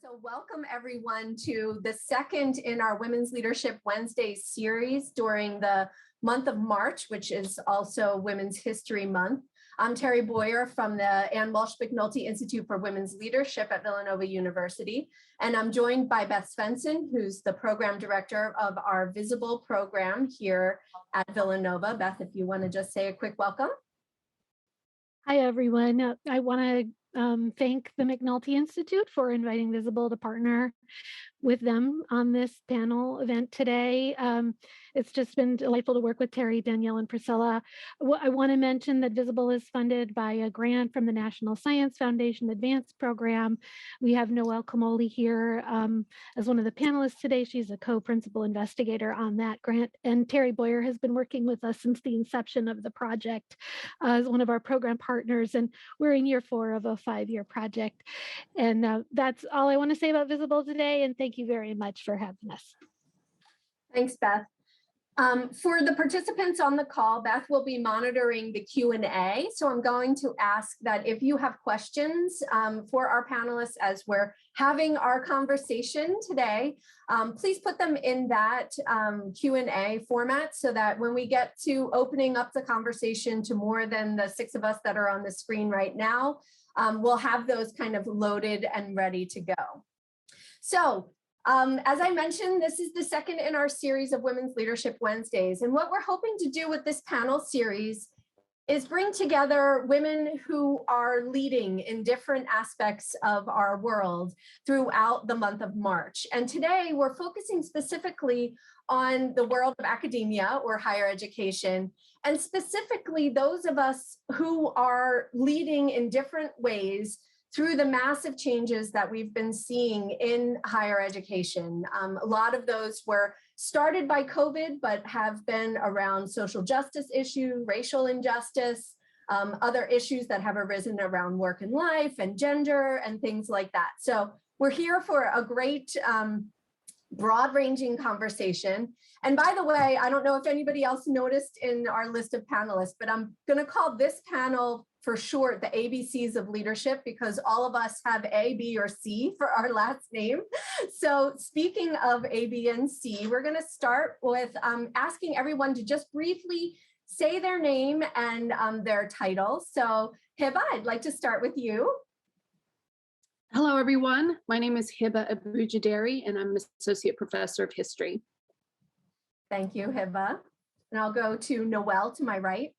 So welcome everyone to the second in our Women's Leadership Wednesday series during the month of March, which is also Women's History Month. I'm Teresa Boyer from the Ann Walsh McNulty Institute for Women's Leadership at Villanova University. And I'm joined by Beth Svenson, who's the program director of our Visible program here at Villanova. Beth, if you want to just say a quick welcome. Hi, everyone. I want to thank the McNulty Institute for inviting Visible to partner with them on this panel event today. It's just been delightful to work with Terry, Danielle, and Priscilla. I want to mention that Visible is funded by a grant from the National Science Foundation Advanced Program. We have Noelle Comolli here as one of the panelists today. She's a co-principal investigator on that grant. And Terry Boyer has been working with us since the inception of the project as one of our program partners. And we're in year 4 of a 5-year project. And that's all I want to say about Visible today. And thank you very much for having us. Thanks, Beth. For the participants on the call, Beth will be monitoring the Q&A. So I'm going to ask that if you have questions for our panelists as we're having our conversation today, please put them in that Q&A format so that when we get to opening up the conversation to more than the 6 of us that are on the screen right now, we'll have those kind of loaded and ready to go. So as I mentioned, this is the second in our series of Women's Leadership Wednesdays. And what we're hoping to do with this panel series is bring together women who are leading in different aspects of our world throughout the month of March. And today we're focusing specifically on the world of academia or higher education, and specifically those of us who are leading in different ways through the massive changes that we've been seeing in higher education. A lot of those were started by COVID, but have been around social justice issues, racial injustice, other issues that have arisen around work and life and gender and things like that. So we're here for a great broad-ranging conversation. And by the way, I don't know if anybody else noticed in our list of panelists, but I'm gonna call this panel for short, the ABCs of leadership, because all of us have A, B, or C for our last name. So speaking of A, B, and C, we're gonna start with asking everyone to just briefly say their name and their title. So Hibba, I'd like to start with you. Hello, everyone. My name is Hibba Abugideiri, and I'm an associate professor of history. Thank you, Hibba. And I'll go to Noelle to my right.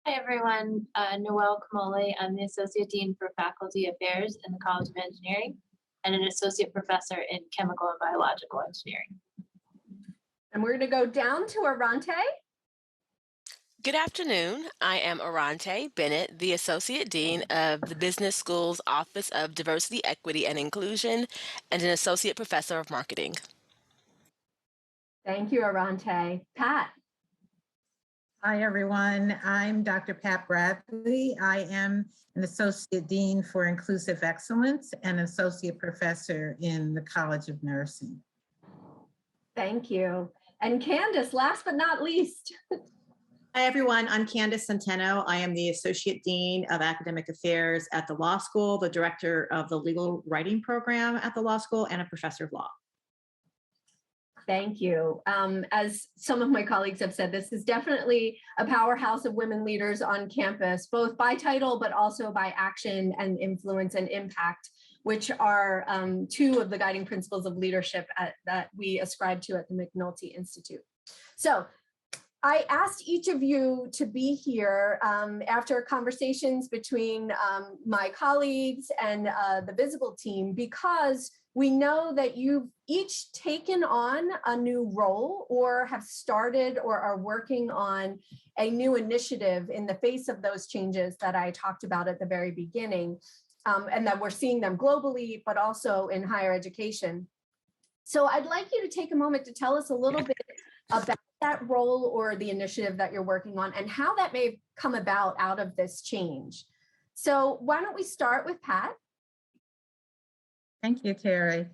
Hi, everyone. Noelle Comolli. I'm the Associate Dean for Faculty Affairs in the College of Engineering and an Associate Professor in Chemical and Biological Engineering. And we're going to go down to Aronte. Good afternoon. I am Aronte Bennett, the Associate Dean of the Business School's Office of Diversity, Equity, and Inclusion, and an Associate Professor of Marketing. Thank you, Aronte. Pat. Hi, everyone. I'm Dr. Pat Bradley. I am an Associate Dean for Inclusive Excellence and Associate Professor in the College of Nursing. Thank you. And Candace, last but not least. Hi, everyone. I'm Candace Centeno. I am the Associate Dean of Academic Affairs at the Law School, the Director of the Legal Writing Program at the Law School, and a Professor of Law. Thank you. As some of my colleagues have said, this is definitely a powerhouse of women leaders on campus, both by title, but also by action and influence and impact, which are 2 of the guiding principles of leadership that we ascribe to at the McNulty Institute. So I asked each of you to be here after conversations between my colleagues and the Visible team, because we know that you've each taken on a new role or have started or are working on a new initiative in the face of those changes that I talked about at the very beginning, and that we're seeing them globally, but also in higher education. So I'd like you to take a moment to tell us a little bit about that role or the initiative that you're working on and how that may have come about out of this change. So why don't we start with Pat? Thank you, Terry.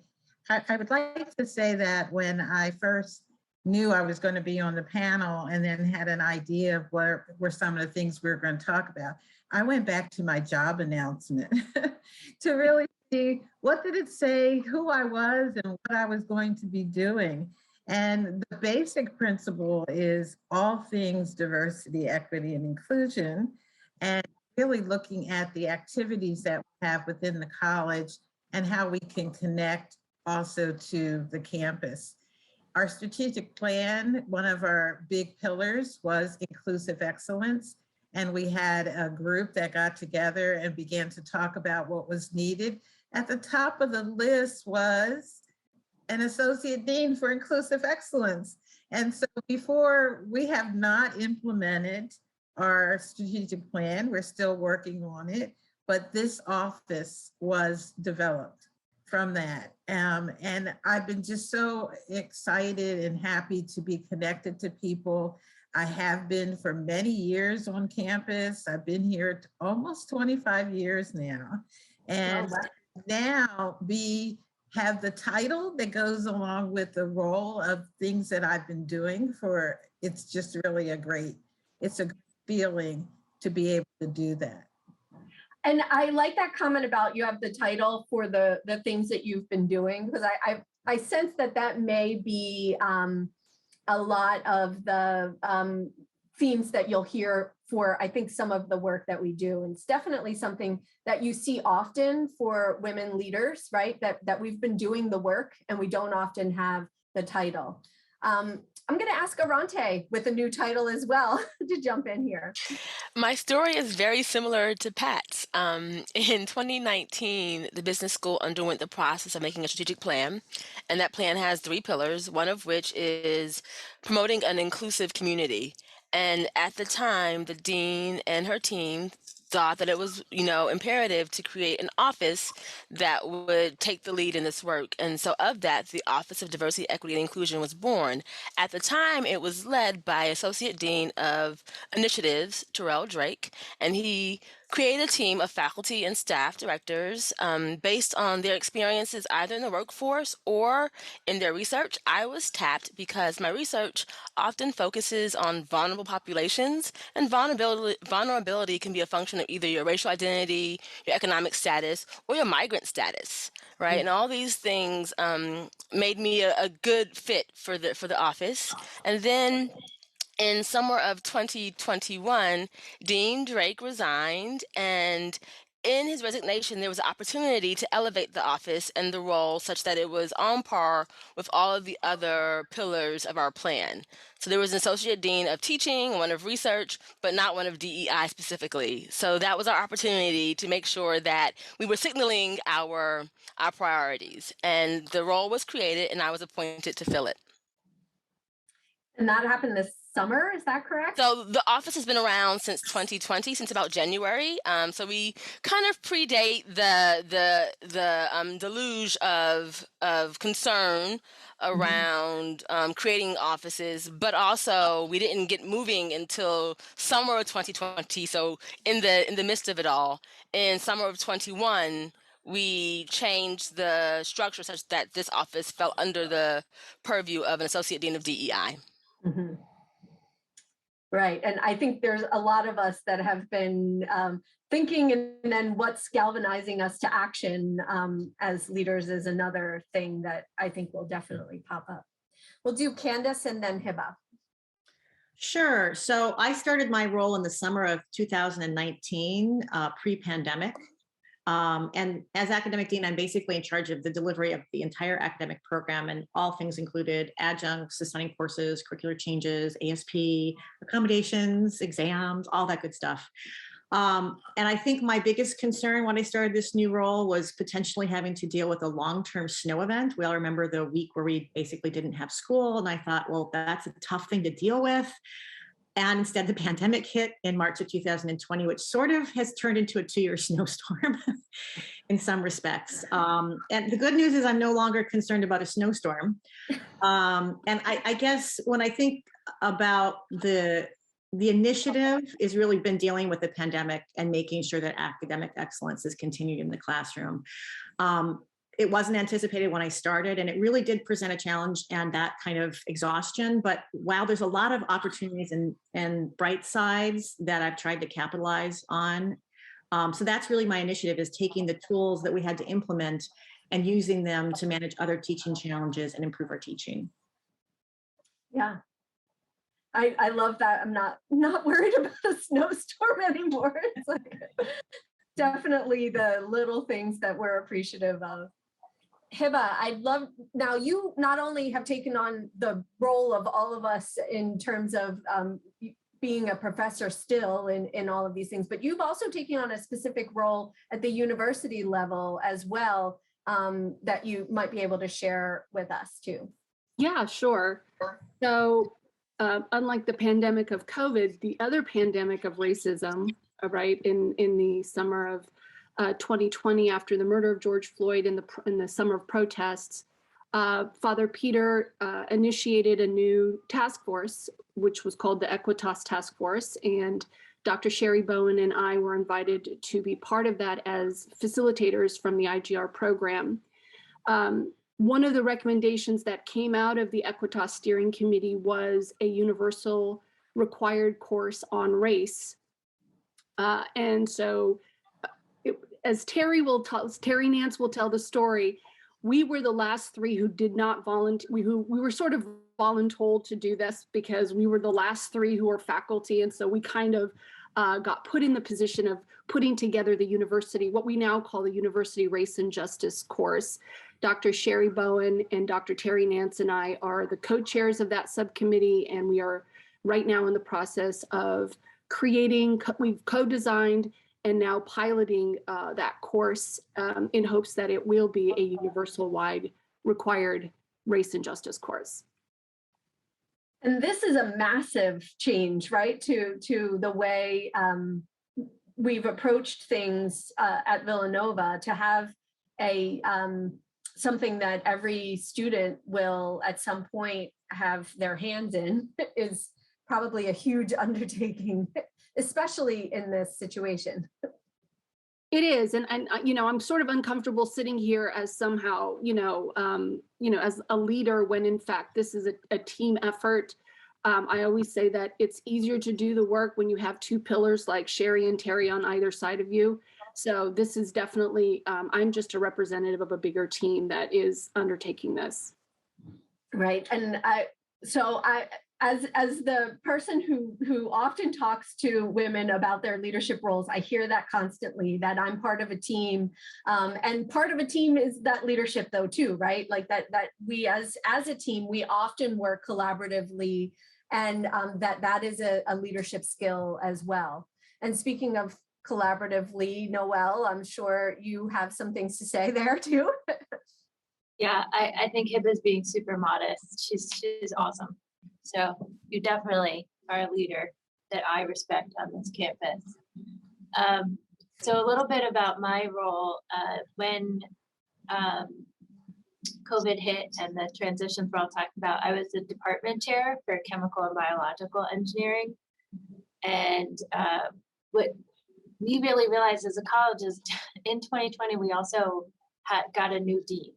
I would like to say that when I first knew I was going to be on the panel and then had an idea of what were some of the things we were going to talk about, I went back to my job announcement to really what did it say, who I was and what I was going to be doing. And the basic principle is all things diversity, equity, and inclusion, and really looking at the activities that we have within the college and how we can connect also to the campus. Our strategic plan, one of our big pillars was inclusive excellence. And we had a group that got together and began to talk about what was needed. At the top of the list was an associate dean for inclusive excellence. And so before, we have not implemented our strategic plan. We're still working on it, but this office was developed from that. And I've been just so excited and happy to be connected to people. I have been for many years on campus. I've been here almost 25 years now. And now we have the title that goes along with the role of things that I've been doing for, it's just really it's a feeling to be able to do that. And I like that comment about you have the title for the things that you've been doing, because I sense that may be a lot of the themes that you'll hear for, I think, some of the work that we do. And it's definitely something that you see often for women leaders, right? That we've been doing the work and we don't often have the title. I'm going to ask Aronte with a new title as well to jump in here. My story is very similar to Pat's. In 2019, the business school underwent the process of making a strategic plan, and that plan has 3 pillars, one of which is promoting an inclusive community. And at the time, the dean and her team thought that it was, imperative to create an office that would take the lead in this work. And so of that, the Office of Diversity, Equity, and Inclusion was born. At the time, it was led by Associate Dean of Initiatives, Terrell Drake, and he created a team of faculty and staff directors based on their experiences either in the workforce or in their research. I was tapped because my research often focuses on vulnerable populations, and vulnerability can be a function of either your racial identity, your economic status, or your migrant status, right? And all these things made me a good fit for the office. And then in summer of 2021, Dean Drake resigned, and in his resignation, there was an opportunity to elevate the office and the role such that it was on par with all of the other pillars of our plan. So there was an associate dean of teaching, one of research, but not one of DEI specifically. So that was our opportunity to make sure that we were signaling our priorities. And the role was created, and I was appointed to fill it. And that happened this summer, is that correct? So the office has been around since 2020, since about January. So we kind of predate the deluge of concern around creating offices, but also we didn't get moving until summer of 2020. So in the midst of it all, in summer of 21, we changed the structure such that this office fell under the purview of an associate dean of DEI. Mm-hmm. Right. And I think there's a lot of us that have been thinking, and then what's galvanizing us to action as leaders is another thing that I think will definitely pop up. We'll do Candace and then Hibba. Sure. So I started my role in the summer of 2019, pre-pandemic. And as academic dean, I'm basically in charge of the delivery of the entire academic program, and all things included adjuncts, assigning courses, curricular changes, ASP, accommodations, exams, all that good stuff. And I think my biggest concern when I started this new role was potentially having to deal with a long-term snow event. We all remember the week where we basically didn't have school. And I thought, well, that's a tough thing to deal with. And instead, the pandemic hit in March of 2020, which sort of has turned into a 2-year snowstorm in some respects. And the good news is I'm no longer concerned about a snowstorm. And I guess when I think about the initiative is really been dealing with the pandemic and making sure that academic excellence is continued in the classroom. It wasn't anticipated when I started, and it really did present a challenge and that kind of exhaustion. But while there's a lot of opportunities and bright sides that I've tried to capitalize on, So that's really my initiative, is taking the tools that we had to implement and using them to manage other teaching challenges and improve our teaching. Yeah. I love that. I'm not worried about a snowstorm anymore. It's like definitely the little things that we're appreciative of. Hibba, I'd love, now you not only have taken on the role of all of us in terms of being a professor still in all of these things, but you've also taken on a specific role at the university level as well, that you might be able to share with us too. Yeah, sure. So unlike the pandemic of COVID, the other pandemic of racism, right, in the summer of 2020, after the murder of George Floyd in the summer of protests, Father Peter initiated a new task force, which was called the Equitas Task Force, and Dr. Sherry Bowen and I were invited to be part of that as facilitators from the IGR program. One of the recommendations that came out of the Equitas Steering Committee was a universal required course on race. And so, as Terry Nance will tell the story, we were the last three who did not volunteer. We were sort of voluntold to do this because we were the last three who were faculty, and so we kind of got put in the position of putting together the university, what we now call the University Race and Justice course. Dr. Sherry Bowen and Dr. Terry Nance and I are the co-chairs of that subcommittee, and we are right now in the process of we've co-designed and now piloting that course in hopes that it will be a universal-wide required race and justice course. And this is a massive change, right, to the way we've approached things at Villanova, to have a something that every student will at some point have their hands in is probably a huge undertaking, especially in this situation. It is, and you know, I'm sort of uncomfortable sitting here as somehow, as a leader, when in fact this is a team effort. I always say that it's easier to do the work when you have two pillars like Sherry and Terry on either side of you. So this is definitely, I'm just a representative of a bigger team that is undertaking this. Right, and as the person who often talks to women about their leadership roles, I hear that constantly, that I'm part of a team, and part of a team is that leadership though too, right? Like that we as a team, we often work collaboratively, and that is a leadership skill as well. And speaking of collaboratively, Noelle, I'm sure you have some things to say there too. Yeah, I think Hibba's being super modest. She's awesome. So you definitely are a leader that I respect on this campus. So a little bit about my role when COVID hit and the transitions we're all talking about. I was the department chair for chemical and biological engineering. And what we really realized as a college is in 2020, we also got a new dean.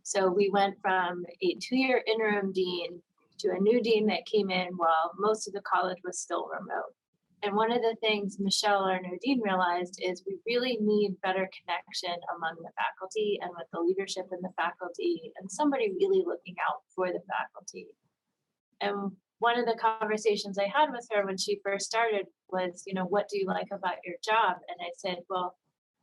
So we went from a 2-year interim dean to a new dean that came in while most of the college was still remote. And one of the things Michelle, our new dean, realized is we really need better connection among the faculty and with the leadership in the faculty, and somebody really looking out for the faculty. And one of the conversations I had with her when she first started was, what do you like about your job? And I said, well,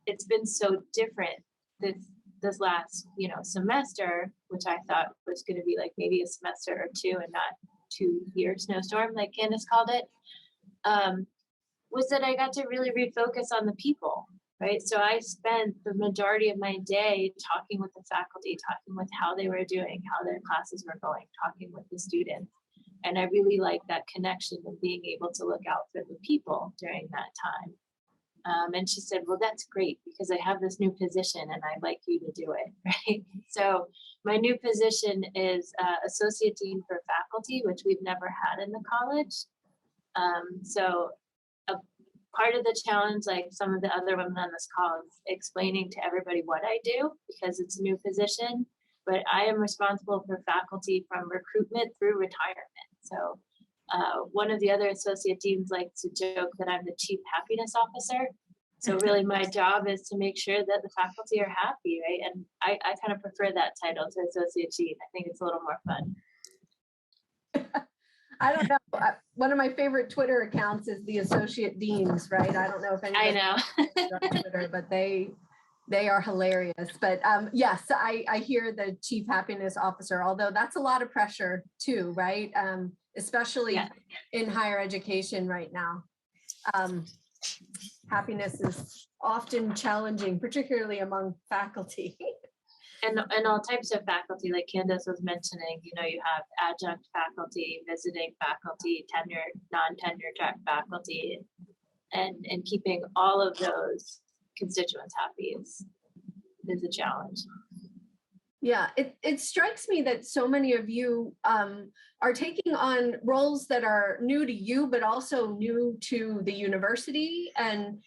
it's been so different this last, semester, which I thought was going to be like maybe a semester or two and not 2-year snowstorm, like Candace called it, was that I got to really refocus on the people, right? So I spent the majority of my day talking with the faculty, talking with how they were doing, how their classes were going, talking with the students. And I really like that connection and being able to look out for the people during that time. And she said, well, that's great because I have this new position and I'd like you to do it, right? So my new position is Associate Dean for Faculty, which we've never had in the college. So a part of the challenge, like some of the other women on this call, is explaining to everybody what I do because it's a new position, but I am responsible for faculty from recruitment through retirement. So one of the other associate deans likes to joke that I'm the chief happiness officer. So really my job is to make sure that the faculty are happy, right? And I kind of prefer that title to Associate Dean. I think it's a little more fun. I don't know. One of my favorite Twitter accounts is the Associate Deans, right? I don't know if anybody I know. on Twitter, but they are hilarious. But yes, I hear the Chief Happiness Officer, although that's a lot of pressure too, right? Especially in higher education right now. Happiness is often challenging, particularly among faculty. And all types of faculty, like Candace was mentioning, you know, you have adjunct faculty, visiting faculty, tenured, non-tenure track faculty, and keeping all of those constituents happy is a challenge. Yeah, it strikes me that so many of you are taking on roles that are new to you, but also new to the university, and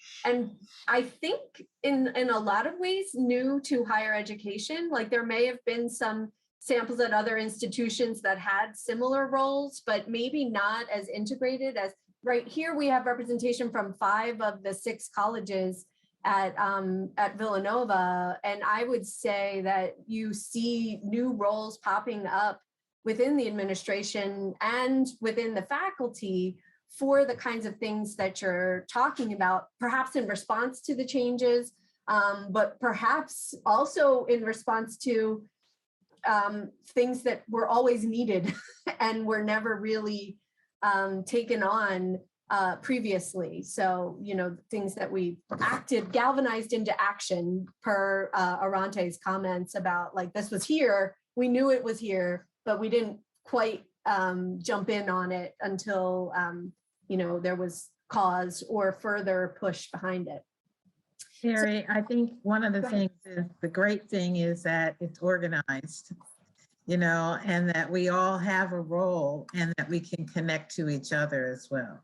I think in a lot of ways new to higher education. Like there may have been some samples at other institutions that had similar roles, but maybe not as integrated as right here. We have representation from 5 of the 6 colleges at Villanova, and I would say that you see new roles popping up within the administration and within the faculty for the kinds of things that you're talking about, perhaps in response to the changes, but perhaps also in response to things that were always needed and were never really taken on previously. So, you know, things that we galvanized into action per Arante's comments about like, this was here, we knew it was here, but we didn't quite jump in on it until, you know, there was cause or further push behind it. Terry, I think one of the things is the great thing is that it's organized, you know, and that we all have a role and that we can connect to each other as well.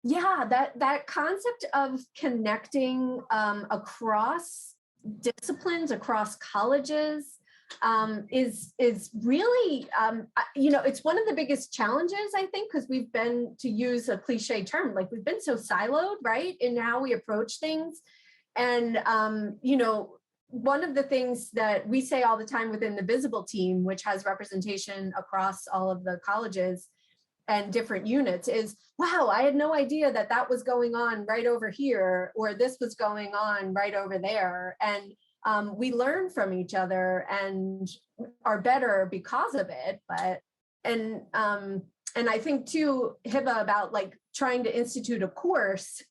Yeah, that concept of connecting across disciplines, across colleges, is really, you know, it's one of the biggest challenges, I think, because we've been, to use a cliche term, like we've been so siloed, right, in how we approach things. And, you know, one of the things that we say all the time within the Visible team, which has representation across all of the colleges and different units, is, wow, I had no idea that that was going on right over here, or this was going on right over there. And we learn from each other and are better because of it. But, and I think too, Hibba, about like trying to institute a course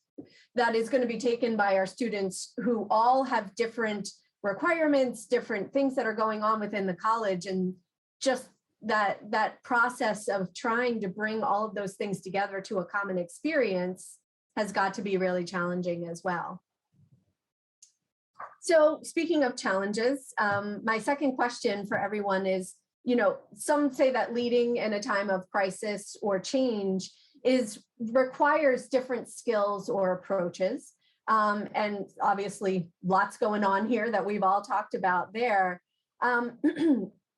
that is going to be taken by our students who all have different requirements, different things that are going on within the college, and just that process of trying to bring all of those things together to a common experience has got to be really challenging as well. So speaking of challenges, my second question for everyone is, you know, some say that leading in a time of crisis or change requires different skills or approaches. And obviously lots going on here that we've all talked about there.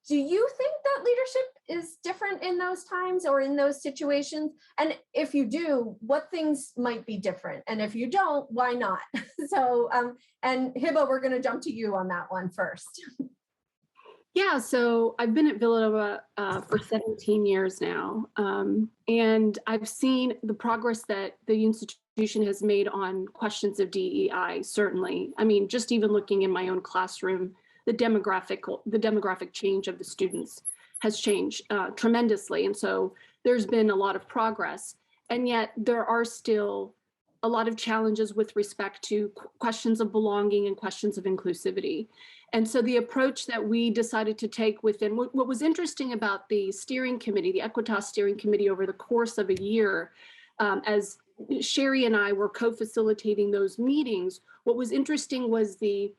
Do you think that leadership is different in those times or in those situations? And if you do, what things might be different? And if you don't, why not? So, and Hibba, we're going to jump to you on that one first. Yeah, so I've been at Villanova for 17 years now, and I've seen the progress that the institution has made on questions of DEI, certainly. I mean, just even looking in my own classroom, the demographic change of the students has changed tremendously. And so there's been a lot of progress. And yet there are still a lot of challenges with respect to questions of belonging and questions of inclusivity. And so the approach that we decided to take within, what was interesting about the steering committee, the Equitas steering committee over the course of a year, as Sherry and I were co-facilitating those meetings, what was interesting was the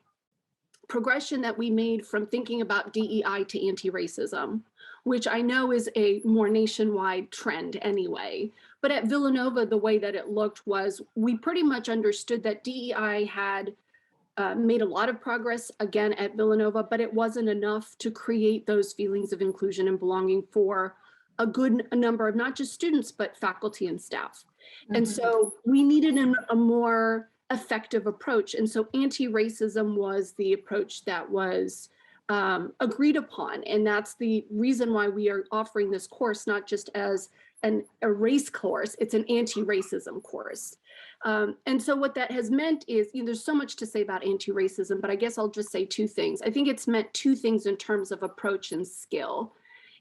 progression that we made from thinking about DEI to anti-racism, which I know is a more nationwide trend anyway. But at Villanova, the way that it looked was we pretty much understood that DEI had made a lot of progress again at Villanova, but it wasn't enough to create those feelings of inclusion and belonging for a good number of not just students, but faculty and staff. Mm-hmm. And so we needed a more effective approach. And so anti-racism was the approach that was agreed upon. And that's the reason why we are offering this course, not just as a race course, it's an anti-racism course. And so what that has meant is, there's so much to say about anti-racism, but I guess I'll just say two things. I think it's meant two things in terms of approach and skill.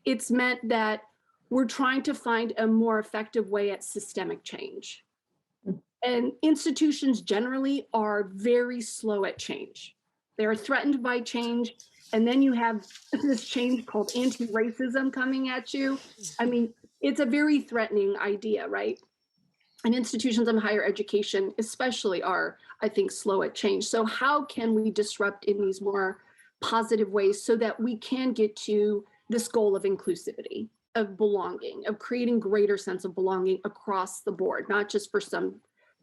It's meant that we're trying to find a more effective way at systemic change. And institutions generally are very slow at change. They are threatened by change. And then you have this change called anti-racism coming at you. I mean, it's a very threatening idea, right? And institutions of higher education especially are, I think, slow at change. So how can we disrupt in these more positive ways so that we can get to this goal of inclusivity, of belonging, of creating greater sense of belonging across the board, not just for some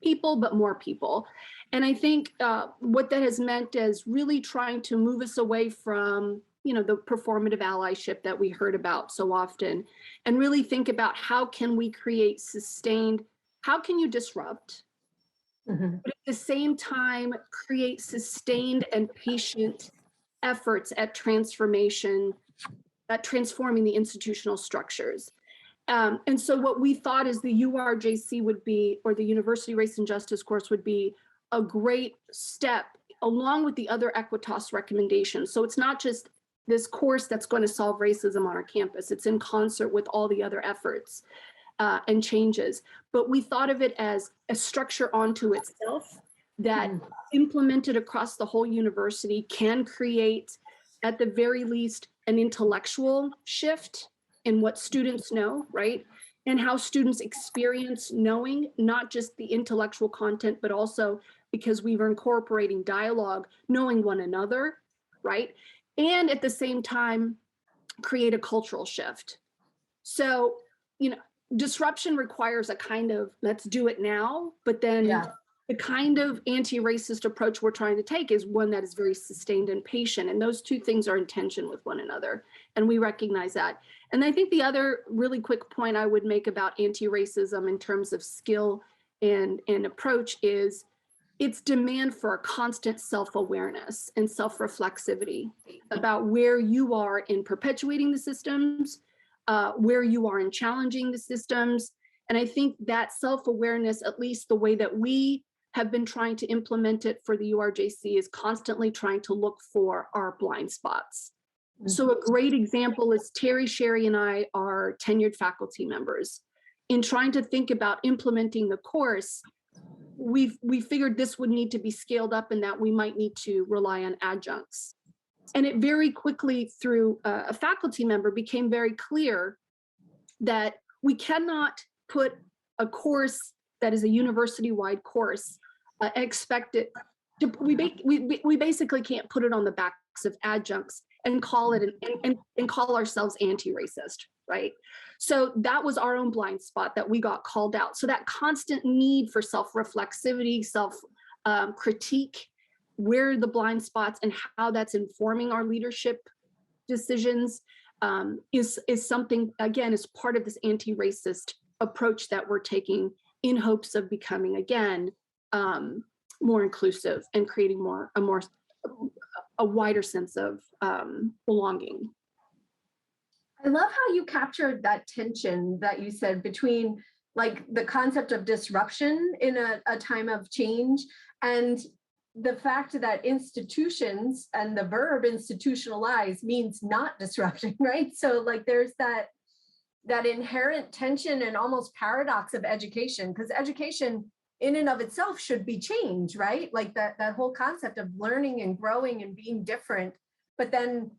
people, but more people. And I think what that has meant is really trying to move us away from, the performative allyship that we heard about so often, and really think about how can we create sustained, how can you disrupt, but at the same time create sustained and patient efforts at transformation, at transforming the institutional structures. And so what we thought is the URJC would be, or the University Race and Justice course would be a great step along with the other Equitas recommendations. So it's not just this course that's going to solve racism on our campus. It's in concert with all the other efforts and changes. But we thought of it as a structure onto itself that implemented across the whole university can create, at the very least, an intellectual shift in what students know, right? And how students experience knowing, not just the intellectual content, but also because we were incorporating dialogue, knowing one another, right? And at the same time, create a cultural shift. So, disruption requires a kind of, let's do it now, but then the kind of anti-racist approach we're trying to take is one that is very sustained and patient. And those two things are in tension with one another. And we recognize that. And I think the other really quick point I would make about anti-racism in terms of skill and approach is its demand for a constant self-awareness and self-reflexivity about where you are in perpetuating the systems, where you are in challenging the systems. And I think that self-awareness, at least the way that we have been trying to implement it for the URJC, is constantly trying to look for our blind spots. So a great example is Terry, Sherry, and I are tenured faculty members. In trying to think about implementing the course, we figured this would need to be scaled up and that we might need to rely on adjuncts. And it very quickly, through a faculty member, became very clear that we cannot put a course that is a university-wide course, expect it to, we basically can't put it on the backs of adjuncts and call it and call ourselves anti-racist, right? So that was our own blind spot that we got called out. So that constant need for self-reflexivity, self-critique, where are the blind spots and how that's informing our leadership decisions is something, again, is part of this anti-racist approach that we're taking in hopes of becoming, again, more inclusive and creating a wider sense of belonging. I love how you captured that tension that you said between like the concept of disruption in a time of change and the fact that institutions and the verb institutionalize means not disrupting, right? So like there's that inherent tension and almost paradox of education, because education in and of itself should be change, right? Like that whole concept of learning and growing and being different, but then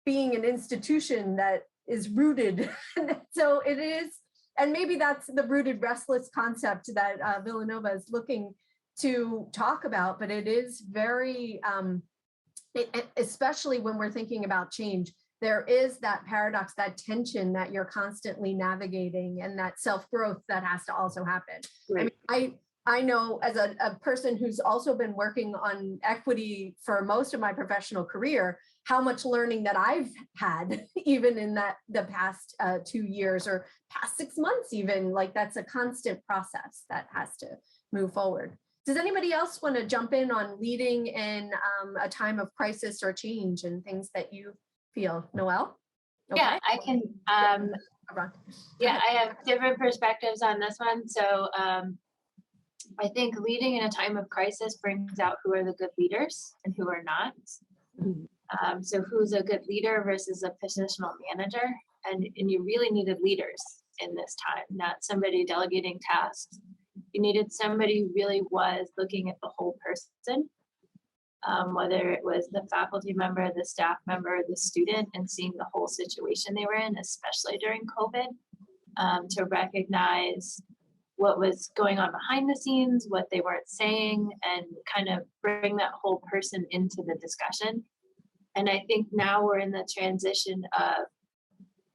being an institution that is rooted. So it is, and maybe that's the rooted restless concept that Villanova is looking to talk about, but it is very, especially when we're thinking about change, there is that paradox, that tension that you're constantly navigating and that self-growth that has to also happen. Right. I mean, I know as a person who's also been working on equity for most of my professional career, how much learning that I've had, even in the past 2 years or past 6 months, even, like that's a constant process that has to move forward. Does anybody else want to jump in on leading in a time of crisis or change and things that you feel? Noelle? Okay. Yeah, I can. Yeah, I have different perspectives on this one. So I think leading in a time of crisis brings out who are the good leaders and who are not. So who's a good leader versus a positional manager, and you really needed leaders in this time, not somebody delegating tasks. You needed somebody who really was looking at the whole person, whether it was the faculty member, the staff member, the student, and seeing the whole situation they were in, especially during COVID, to recognize what was going on behind the scenes, what they weren't saying, and kind of bring that whole person into the discussion. And I think now we're in the transition of,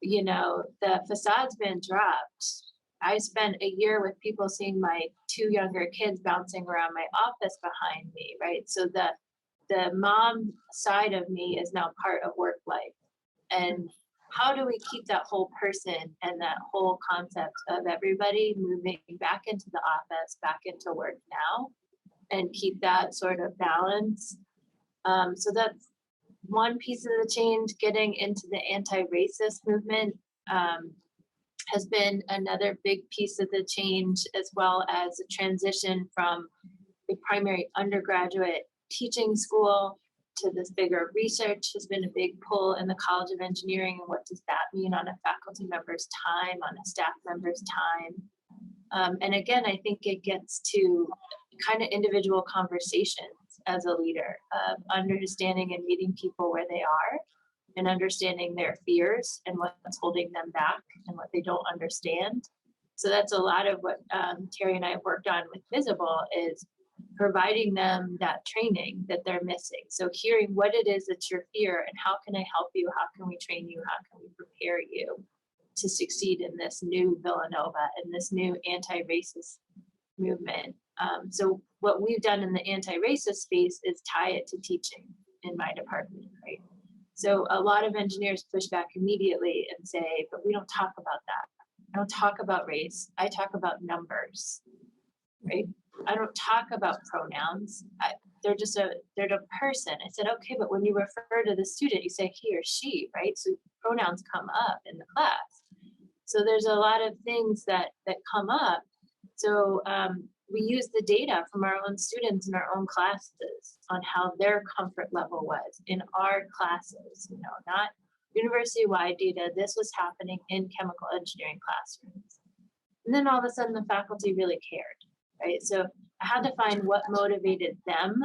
the facade's been dropped. I spent a year with people seeing my 2 younger kids bouncing around my office behind me, right? So the mom side of me is now part of work life. And how do we keep that whole person and that whole concept of everybody moving back into the office, back into work now, and keep that sort of balance? So that's one piece of the change. Getting into the anti-racist movement has been another big piece of the change, as well as a transition from a primary undergraduate teaching school to this bigger research has been a big pull in the College of Engineering. And what does that mean on a faculty member's time, on a staff member's time? And again, I think it gets to kind of individual conversations as a leader, of understanding and meeting people where they are and understanding their fears and what's holding them back and what they don't understand. So that's a lot of what Terry and I have worked on with Visible, is providing them that training that they're missing. So hearing what it is that's your fear and how can I help you? How can we train you? How can we prepare you to succeed in this new Villanova and this new anti-racist movement? So what we've done in the anti-racist space is tie it to teaching in my department, right? So a lot of engineers push back immediately and say, but we don't talk about that. I don't talk about race. I talk about numbers, right? I don't talk about pronouns. They're a person. I said, okay, but when you refer to the student, you say he or she, right? So pronouns come up in the class. So there's a lot of things that come up. So we use the data from our own students in our own classes on how their comfort level was in our classes, not university-wide data. This was happening in chemical engineering classrooms. And then all of a sudden the faculty really cared, right? So I had to find what motivated them,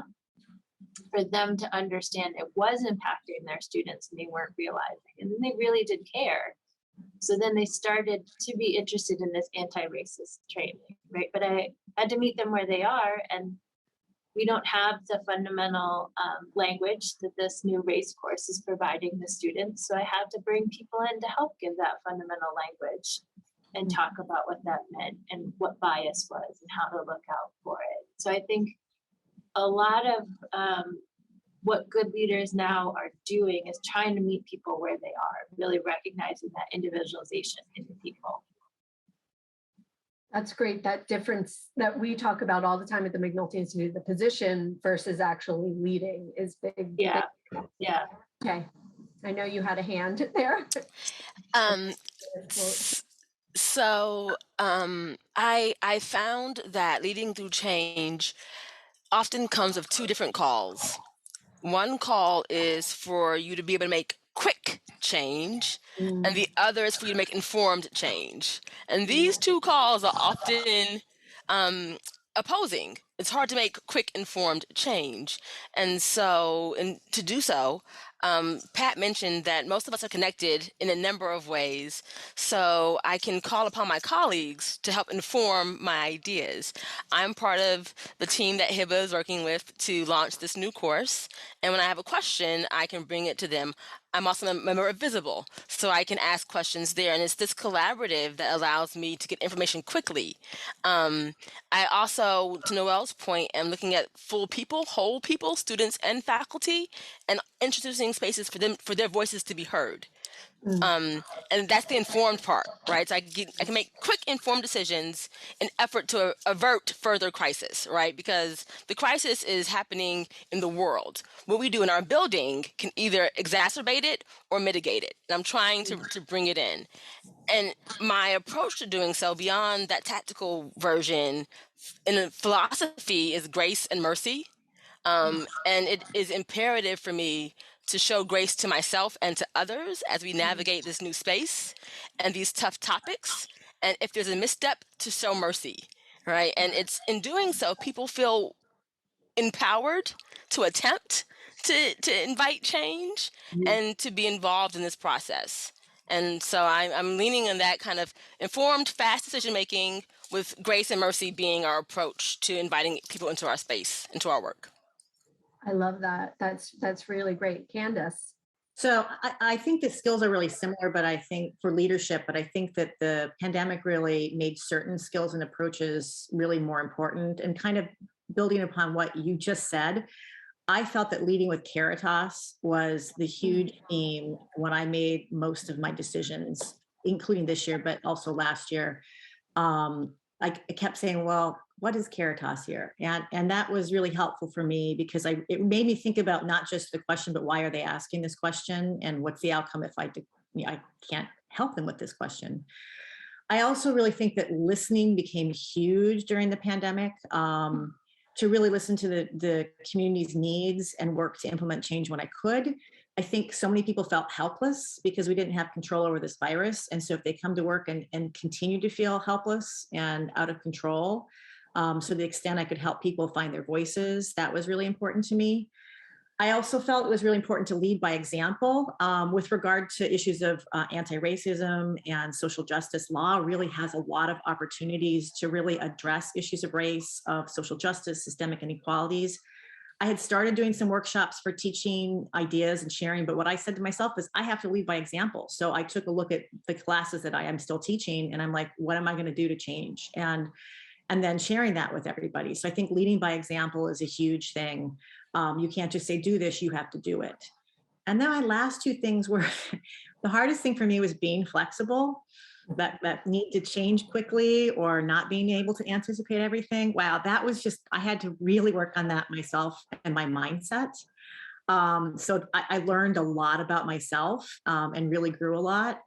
for them to understand it was impacting their students and they weren't realizing, and then they really did care. So then they started to be interested in this anti-racist training, right? But I had to meet them where they are, and we don't have the fundamental language that this new race course is providing the students. So I had to bring people in to help give that fundamental language and talk about what that meant and what bias was and how to look out for it. So I think a lot of what good leaders now are doing is trying to meet people where they are, really recognizing that individualization in people. That's great. That difference that we talk about all the time at the McNulty Institute, the position versus actually leading, is big. Yeah. Big. Yeah. Okay. I know you had a hand there. So I found that leading through change often comes with 2 different calls. One call is for you to be able to make quick change, and the other is for you to make informed change. And these 2 calls are often opposing. It's hard to make quick, informed change. And so, to do so, Pat mentioned that most of us are connected in a number of ways. So I can call upon my colleagues to help inform my ideas. I'm part of the team that Hibba is working with to launch this new course. And when I have a question, I can bring it to them. I'm also a member of Visible, so I can ask questions there. And it's this collaborative that allows me to get information quickly. I also, to Noelle's point, am looking at full people, whole people, students and faculty, and introducing spaces for them, for their voices to be heard. And that's the informed part, right? So I can make quick informed decisions in effort to avert further crisis, right? Because the crisis is happening in the world. What we do in our building can either exacerbate it or mitigate it. And I'm trying to bring it in. And my approach to doing so, beyond that tactical version, in philosophy, is grace and mercy. And it is imperative for me to show grace to myself and to others as we navigate this new space and these tough topics. And if there's a misstep, to show mercy, right? And it's in doing so, people feel empowered to attempt to invite change and to be involved in this process. And so I'm leaning on that kind of informed, fast decision making, with grace and mercy being our approach to inviting people into our space, into our work. I love that. That's really great. Candace. So I think the skills are really similar, but I think for leadership, but I think that the pandemic really made certain skills and approaches really more important. And kind of building upon what you just said, I felt that leading with Caritas was the huge theme when I made most of my decisions, including this year, but also last year. I kept saying, well, what is Caritas here? And that was really helpful for me, because it made me think about not just the question, but why are they asking this question? And what's the outcome if I can't help them with this question? I also really think that listening became huge during the pandemic, to really listen to the community's needs and work to implement change when I could. I think so many people felt helpless because we didn't have control over this virus. And so if they come to work and continue to feel helpless and out of control, so the extent I could help people find their voices, that was really important to me. I also felt it was really important to lead by example with regard to issues of anti-racism and social justice. Law really has a lot of opportunities to really address issues of race, of social justice, systemic inequalities. I had started doing some workshops for teaching ideas and sharing, but what I said to myself is I have to lead by example. So I took a look at the classes that I am still teaching, and I'm like, what am I going to do to change? And then sharing that with everybody. So I think leading by example is a huge thing. You can't just say, do this, you have to do it. And then my last two things were, the hardest thing for me was being flexible, that need to change quickly or not being able to anticipate everything. Wow, that was just, I had to really work on that myself and my mindset. So I learned a lot about myself and really grew a lot.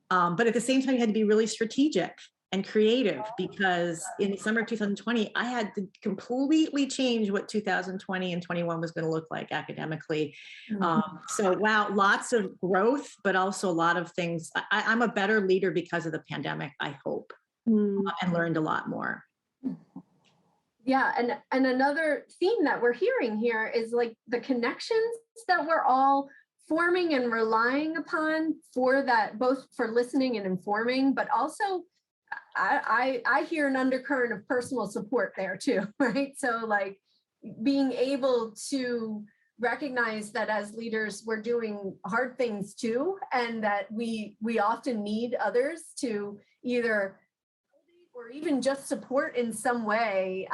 But at the same time, you had to be really strategic and creative, because in the summer of 2020, I had to completely change what 2020 and 21 was going to look like academically. So wow, lots of growth, but also a lot of things. I'm a better leader because of the pandemic, I hope, and learned a lot more. Yeah, and another theme that we're hearing here is like the connections that we're all forming and relying upon for that, both for listening and informing, but also I hear an undercurrent of personal support there too, right? So like being able to recognize that as leaders, we're doing hard things too, and that we often need others to either or even just support in some way.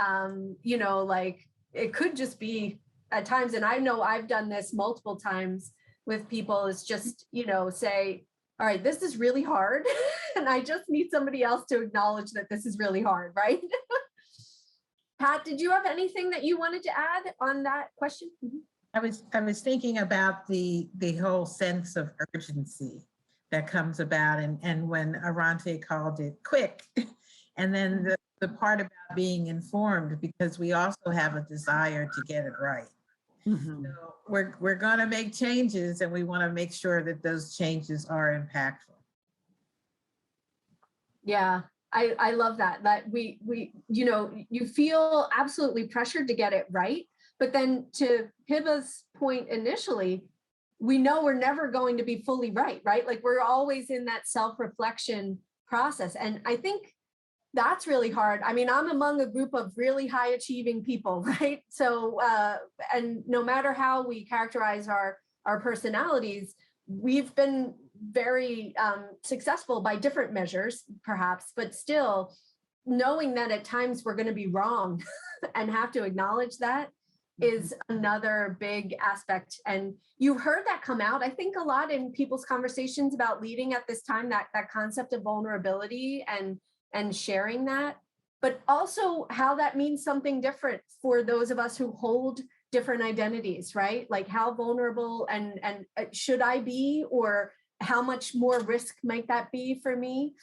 You know, like it could just be at times, and I know I've done this multiple times with people, is just, you know, say, all right, this is really hard. And I just need somebody else to acknowledge that this is really hard, right? Pat, did you have anything that you wanted to add on that question? I was thinking about the whole sense of urgency that comes about, and when Aronte called it quick, and then the part about being informed, because we also have a desire to get it right. So we're going to make changes, and we want to make sure that those changes are impactful. Yeah, I love that we you know, you feel absolutely pressured to get it right, but then to Hibba's point initially, we know we're never going to be fully right? Like we're always in that self-reflection process, and I think that's really hard. I mean, I'm among a group of really high achieving people, right? So, and no matter how we characterize our personalities, we've been very successful by different measures, perhaps, but still knowing that at times we're going to be wrong and have to acknowledge that is another big aspect. And you heard that come out, I think, a lot in people's conversations about leading at this time, that concept of vulnerability and sharing that, but also how that means something different for those of us who hold different identities, right? Like how vulnerable and should I be, or how much more risk might that be for me?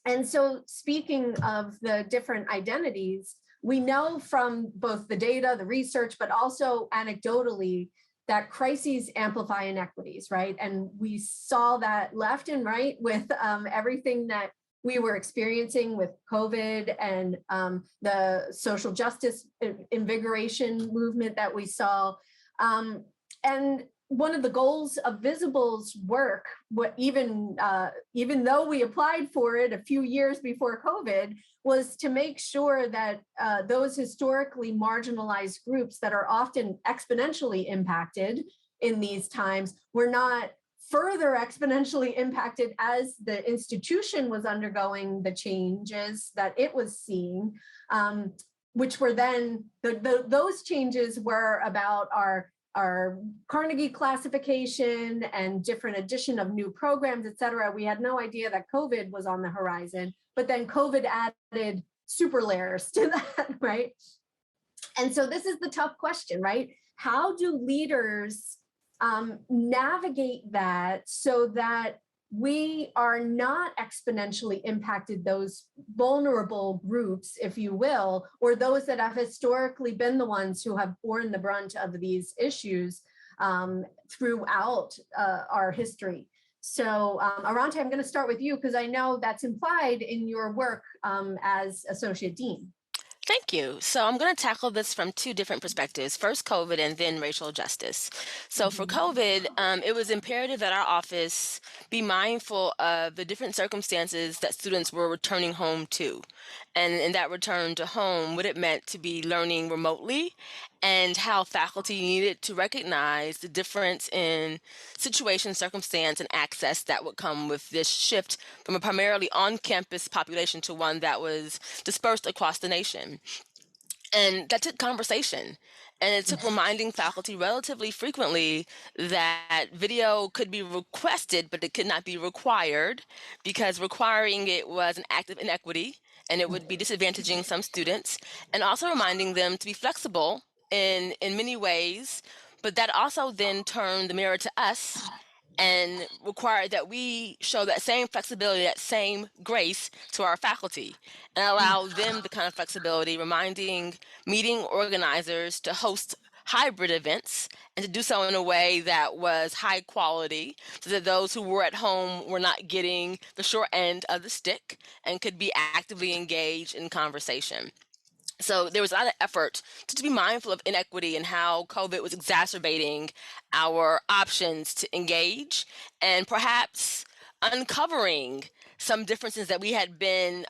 And so speaking of the different identities, we know from both the data, the research, but also anecdotally that crises amplify inequities, right? And we saw that left and right with everything that we were experiencing with COVID and the social justice invigoration movement that we saw. And one of the goals of Visible's work, even though we applied for it a few years before COVID, was to make sure that those historically marginalized groups that are often exponentially impacted in these times were not further exponentially impacted as the institution was undergoing the changes that it was seeing, which were then, those changes were about our Carnegie classification and different addition of new programs, et cetera. We had no idea that COVID was on the horizon, but then COVID added super layers to that, right? And so this is the tough question, right? How do leaders navigate that so that we are not exponentially impacted those vulnerable groups, if you will, or those that have historically been the ones who have borne the brunt of these issues throughout our history. So Aronte, I'm going to start with you because I know that's implied in your work as Associate Dean. Thank you. So I'm going to tackle this from two different perspectives, first COVID and then racial justice. So for COVID, it was imperative that our office be mindful of the different circumstances that students were returning home to. And in that return to home, what it meant to be learning remotely and how faculty needed to recognize the difference in situation, circumstance, and access that would come with this shift from a primarily on-campus population to one that was dispersed across the nation. And that took conversation. And it took reminding faculty relatively frequently that video could be requested, but it could not be required, because requiring it was an act of inequity and it would be disadvantaging some students. And also reminding them to be flexible in many ways, but that also then turned the mirror to us and required that we show that same flexibility, that same grace to our faculty, and allow them the kind of flexibility, reminding meeting organizers to host hybrid events and to do so in a way that was high quality, so that those who were at home were not getting the short end of the stick and could be actively engaged in conversation. So there was a lot of effort to be mindful of inequity and how COVID was exacerbating our options to engage and perhaps uncovering some differences that we had been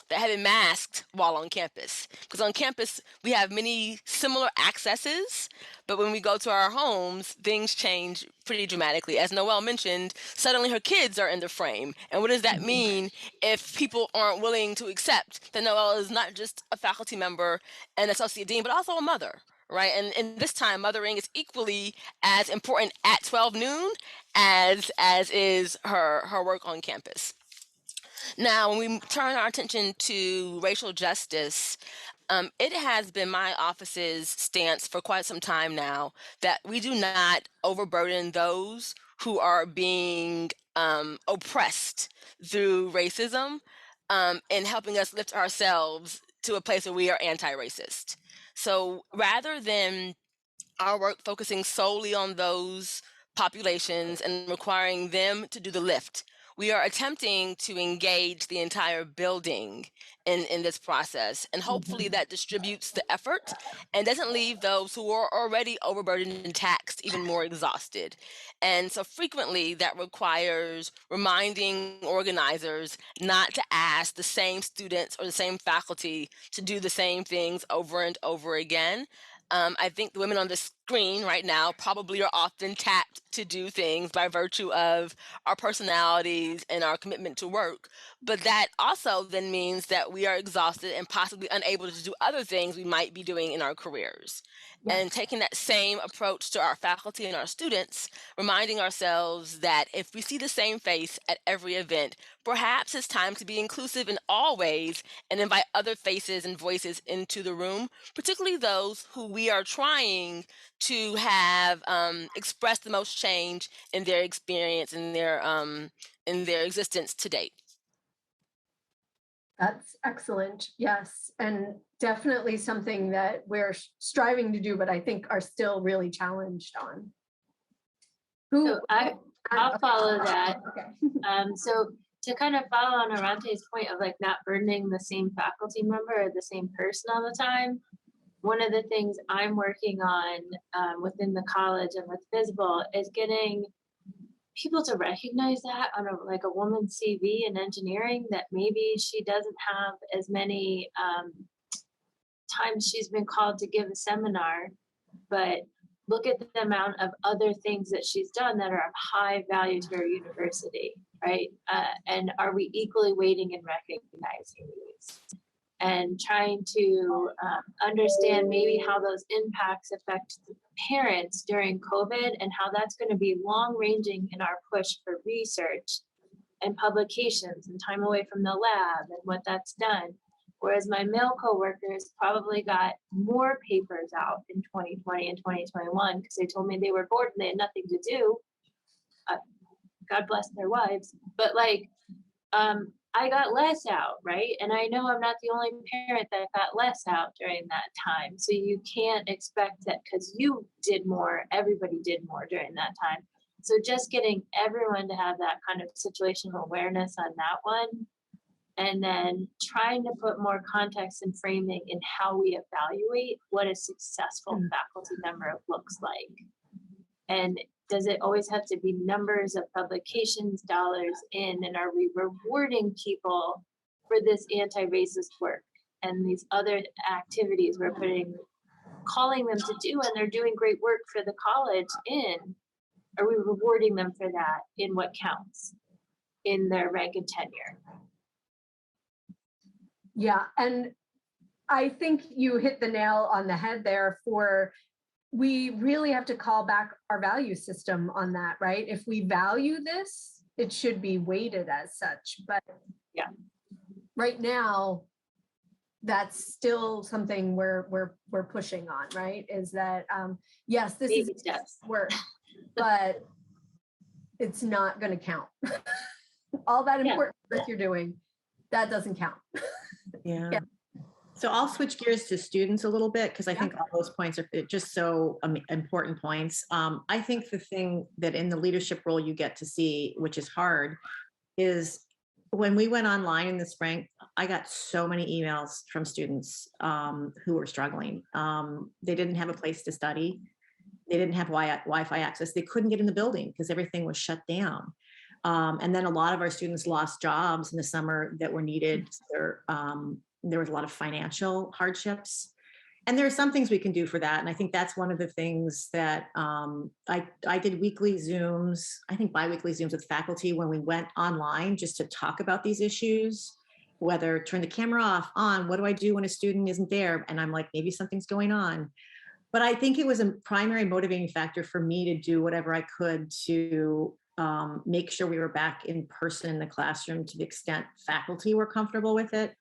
that had been masked while on campus. Because on campus, we have many similar accesses, but when we go to our homes, things change pretty dramatically. As Noelle mentioned, suddenly her kids are in the frame. And what does that mean if people aren't willing to accept that Noelle is not just a faculty member and associate dean, but also a mother, right? And this time, mothering is equally as important at 12 noon as is her work on campus. Now, when we turn our attention to racial justice, it has been my office's stance for quite some time now that we do not overburden those who are being oppressed through racism in helping us lift ourselves to a place where we are anti-racist. So rather than our work focusing solely on those populations and requiring them to do the lift, we are attempting to engage the entire building in this process. And hopefully that distributes the effort and doesn't leave those who are already overburdened and taxed even more exhausted. And so frequently that requires reminding organizers not to ask the same students or the same faculty to do the same things over and over again. I think the women on this screen right now probably are often tapped to do things by virtue of our personalities and our commitment to work. But that also then means that we are exhausted and possibly unable to do other things we might be doing in our careers. And taking that same approach to our faculty and our students, reminding ourselves that if we see the same face at every event, perhaps it's time to be inclusive in all ways and invite other faces and voices into the room, particularly those who we are trying to have express the most change in their experience and in their existence to date. That's excellent. Yes. And definitely something that we're striving to do, but I think are still really challenged on. So I'll follow that. Okay. So to kind of follow on Arante's point of like not burdening the same faculty member or the same person all the time, one of the things I'm working on within the college and with Visible is getting people to recognize that on a woman's CV in engineering, that maybe she doesn't have as many times she's been called to give a seminar, but look at the amount of other things that she's done that are of high value to her university, right? And are we equally weighting and recognizing these? And trying to understand maybe how those impacts affect the parents during COVID and how that's going to be long ranging in our push for research and publications and time away from the lab and what that's done. Whereas my male coworkers probably got more papers out in 2020 and 2021 because they told me they were bored and they had nothing to do. God bless their wives. But I got less out, right? And I know I'm not the only parent that got less out during that time. So you can't expect that because you did more, everybody did more during that time. So just getting everyone to have that kind of situational awareness on that one, and then trying to put more context and framing in how we evaluate what a successful faculty member looks like. And does it always have to be numbers of publications, dollars in, and are we rewarding people for this anti-racist work and these other activities we're calling them to do, and they're doing great work for the college in, are we rewarding them for that in what counts in their rank and tenure? Yeah, and I think you hit the nail on the head there we really have to call back our value system on that, right? If we value this, it should be weighted as such. But yeah, right now, that's still something we're pushing on, right? Is that yes, this baby is steps work, but it's not going to count. All that important work you're doing, that doesn't count. Yeah. So I'll switch gears to students a little bit because I think all those points are just so important points. I think the thing that in the leadership role you get to see, which is hard, is when we went online in the spring, I got so many emails from students who were struggling. They didn't have a place to study. They didn't have Wi-Fi access. They couldn't get in the building because everything was shut down. And then a lot of our students lost jobs in the summer that were needed. There was a lot of financial hardships. And there are some things we can do for that. And I think that's one of the things that I did weekly Zooms, I think bi-weekly Zooms with faculty when we went online just to talk about these issues, whether turn the camera off, on, what do I do when a student isn't there? And I'm like, maybe something's going on. But I think it was a primary motivating factor for me to do whatever I could to make sure we were back in person in the classroom to the extent faculty were comfortable with it.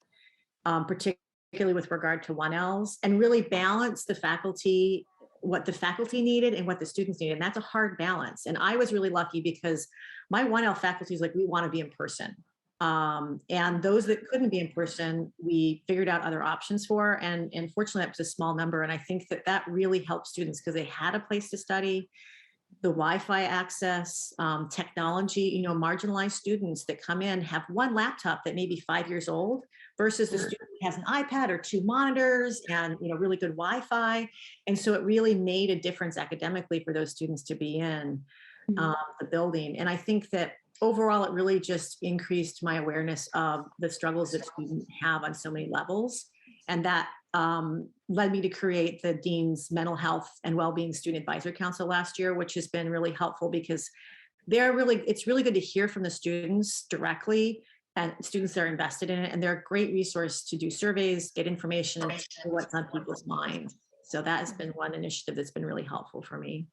Particularly with regard to 1Ls, and really balance the faculty, what the faculty needed and what the students needed. And that's a hard balance. And I was really lucky because my 1L faculty is like, we want to be in person. And those that couldn't be in person, we figured out other options for. And fortunately, that was a small number. And I think that really helped students because they had a place to study. The Wi-Fi access, technology, marginalized students that come in have one laptop that may be 5 years old versus the student who has an iPad or 2 monitors and really good Wi-Fi. And so it really made a difference academically for those students to be in the building. And I think that overall, it really just increased my awareness of the struggles that students have on so many levels. And that led me to create the Dean's Mental Health and Wellbeing Student Advisory Council last year, which has been really helpful because it's really good to hear from the students directly and students that are invested in it. And they're a great resource to do surveys, get information, and what's on people's minds. So that has been one initiative that's been really helpful for me.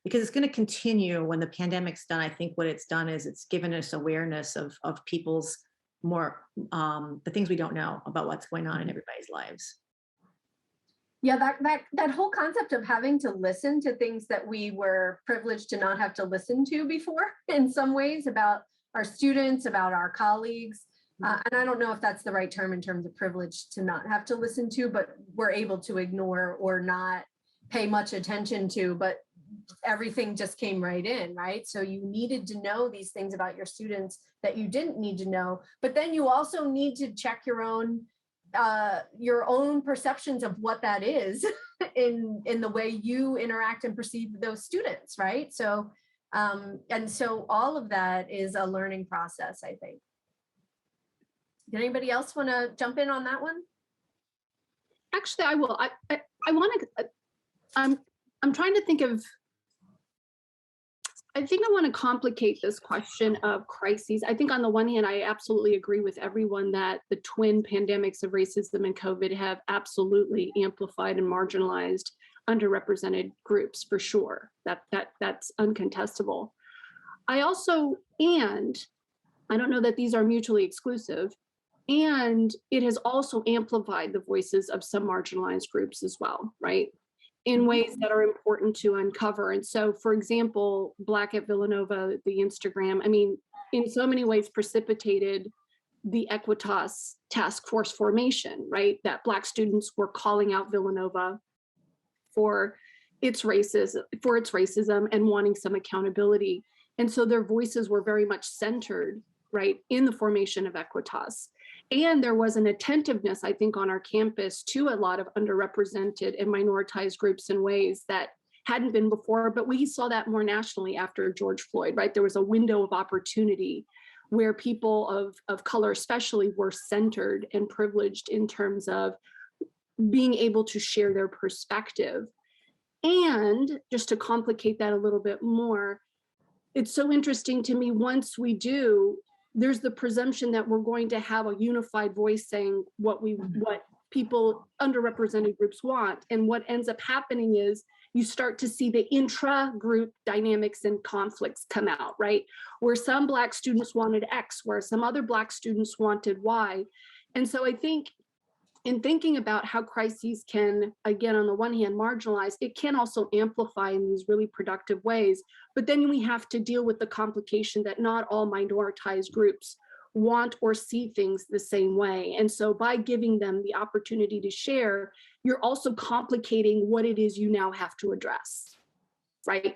Because it's going to continue when the pandemic's done. I think what it's done is it's given us awareness of people's more, the things we don't know about what's going on in everybody's lives. Yeah, that whole concept of having to listen to things that we were privileged to not have to listen to before, in some ways, about our students, about our colleagues. And I don't know if that's the right term in terms of privilege to not have to listen to, but we're able to ignore or not pay much attention to, but everything just came right in, right? So you needed to know these things about your students that you didn't need to know, but then you also need to check your own perceptions of what that is in the way you interact and perceive those students, right? So, and so all of that is a learning process, I think. Did anybody else want to jump in on that one? Actually, I will. I want to. I'm trying to think of. I think I want to complicate this question of crises. I think on the one hand, I absolutely agree with everyone that the twin pandemics of racism and COVID have absolutely amplified and marginalized underrepresented groups for sure. That's uncontestable. I also, and I don't know that these are mutually exclusive, and it has also amplified the voices of some marginalized groups as well, right? In ways that are important to uncover. And so, for example, Black at Villanova, the Instagram, I mean, in so many ways precipitated the Equitas task force formation, right? That Black students were calling out Villanova for its racism and wanting some accountability. And so their voices were very much centered, right, in the formation of Equitas. And there was an attentiveness, I think, on our campus to a lot of underrepresented and minoritized groups in ways that hadn't been before, but we saw that more nationally after George Floyd, right? There was a window of opportunity where people of color especially were centered and privileged in terms of being able to share their perspective. And just to complicate that a little bit more, it's so interesting to me, once we do, there's the presumption that we're going to have a unified voice saying what people, underrepresented groups want. And what ends up happening is you start to see the intra-group dynamics and conflicts come out, right? Where some Black students wanted X, where some other Black students wanted Y. And so I think in thinking about how crises can, again, on the one hand, marginalize, it can also amplify in these really productive ways. But then we have to deal with the complication that not all minoritized groups want or see things the same way. And so by giving them the opportunity to share, you're also complicating what it is you now have to address, right?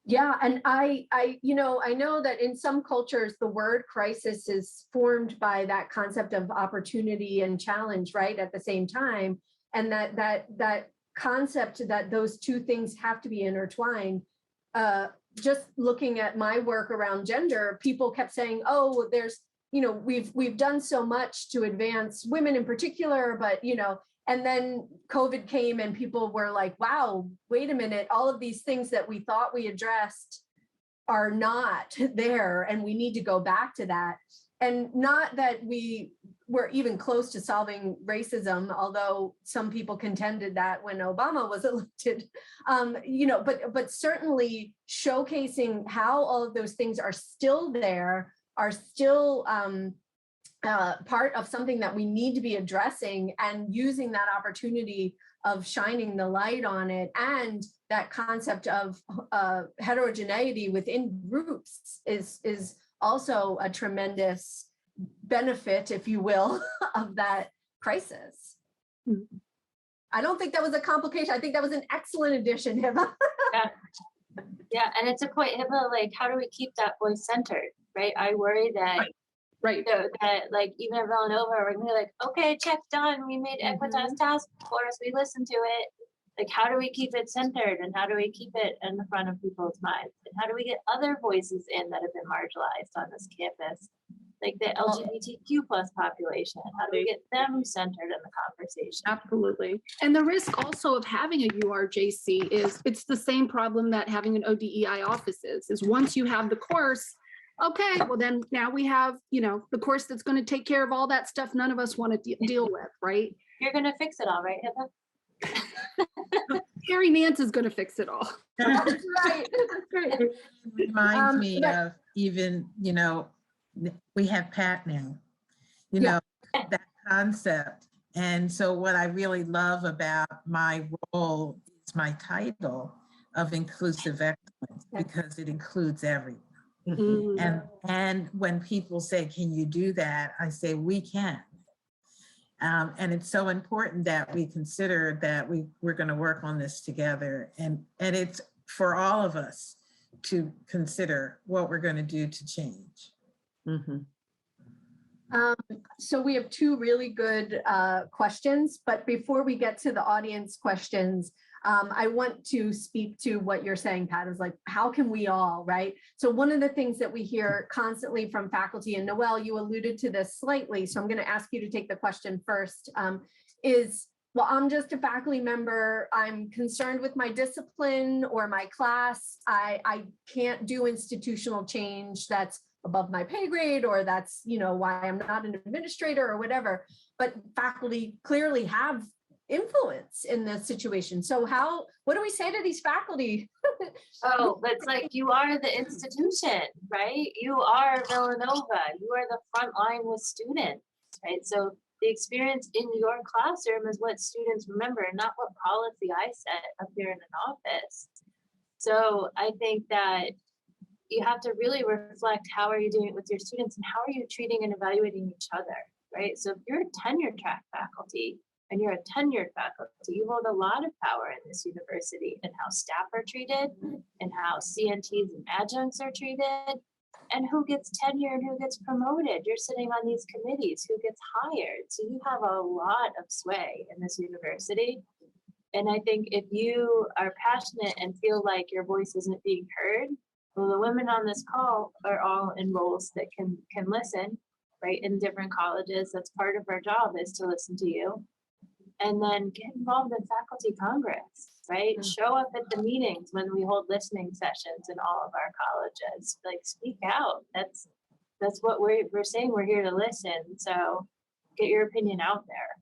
Yeah, and I know that in some cultures, the word crisis is formed by that concept of opportunity and challenge, right, at the same time. And that concept that those two things have to be intertwined. Just looking at my work around gender, people kept saying, oh, there's, we've done so much to advance women in particular, but, and then COVID came and people were like, wow, wait a minute, all of these things that we thought we addressed are not there, and we need to go back to that. And not that we were even close to solving racism, although some people contended that when Obama was elected, but certainly showcasing how all of those things are still there, are still part of something that we need to be addressing, and using that opportunity of shining the light on it. And that concept of heterogeneity within groups is also a tremendous benefit, if you will, of that crisis. Mm-hmm. I don't think that was a complication. I think that was an excellent addition, Hibba. Yeah, and it's a point, Hibba, like, how do we keep that voice centered, right? I worry that, right. That like, even at Villanova, we're gonna be like, okay, check, done. We made Equitas task force. We listened to it. Like, how do we keep it centered, and how do we keep it in the front of people's minds? And how do we get other voices in that have been marginalized on this campus? like the LGBTQ plus population? How do we get them centered in the conversation? Absolutely. And the risk also of having a URJC is it's the same problem that having an ODEI office is once you have the course, okay, well then now we have, the course that's going to take care of all that stuff none of us want to deal with, right? You're going to fix it all, right, Hibba? Harry Nance is going to fix it all. That's right. That's great. It reminds me but- of even, we have Pat now, that concept. And so what I really love about my role is my title of inclusive excellence, because it includes everyone. Mhm. And when people say, can you do that? I say, we can. And it's so important that we consider that we're going to work on this together. And it's for all of us to consider what we're going to do to change. So we have two really good questions, but before we get to the audience questions, I want to speak to what you're saying, Pat, is like, how can we all, right? So one of the things that we hear constantly from faculty, and Noelle, you alluded to this slightly, so I'm going to ask you to take the question first, is, well, I'm just a faculty member, I'm concerned with my discipline or my class, I can't do institutional change that's above my pay grade, or that's, why I'm not an administrator or whatever, but faculty clearly have influence in this situation. So what do we say to these faculty? Oh, it's like you are the institution, right? You are Villanova. You are the front line with students, right? So the experience in your classroom is what students remember, not what policy I set up here in an office. So I think that you have to really reflect, how are you doing it with your students, and how are you treating and evaluating each other, right? So if you're a tenure track faculty, and you're a tenured faculty, you hold a lot of power in this university, and how staff are treated, and how CNTs and adjuncts are treated, and who gets tenure and who gets promoted. You're sitting on these committees, who gets hired. So you have a lot of sway in this university. And I think if you are passionate and feel like your voice isn't being heard, well, the women on this call are all in roles that can listen, right? In different colleges, that's part of our job, is to listen to you. And then get involved in faculty congress, right? Show up at the meetings when we hold listening sessions in all of our colleges. Like, speak out. That's what we're saying. We're here to listen. So get your opinion out there.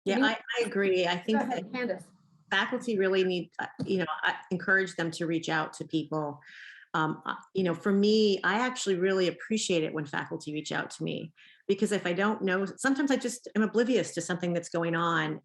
Yeah, I agree. I think Go ahead, Candace. faculty really need, I encourage them to reach out to people. For me, I actually really appreciate it when faculty reach out to me, because if I don't know, sometimes I just am oblivious to something that's going on.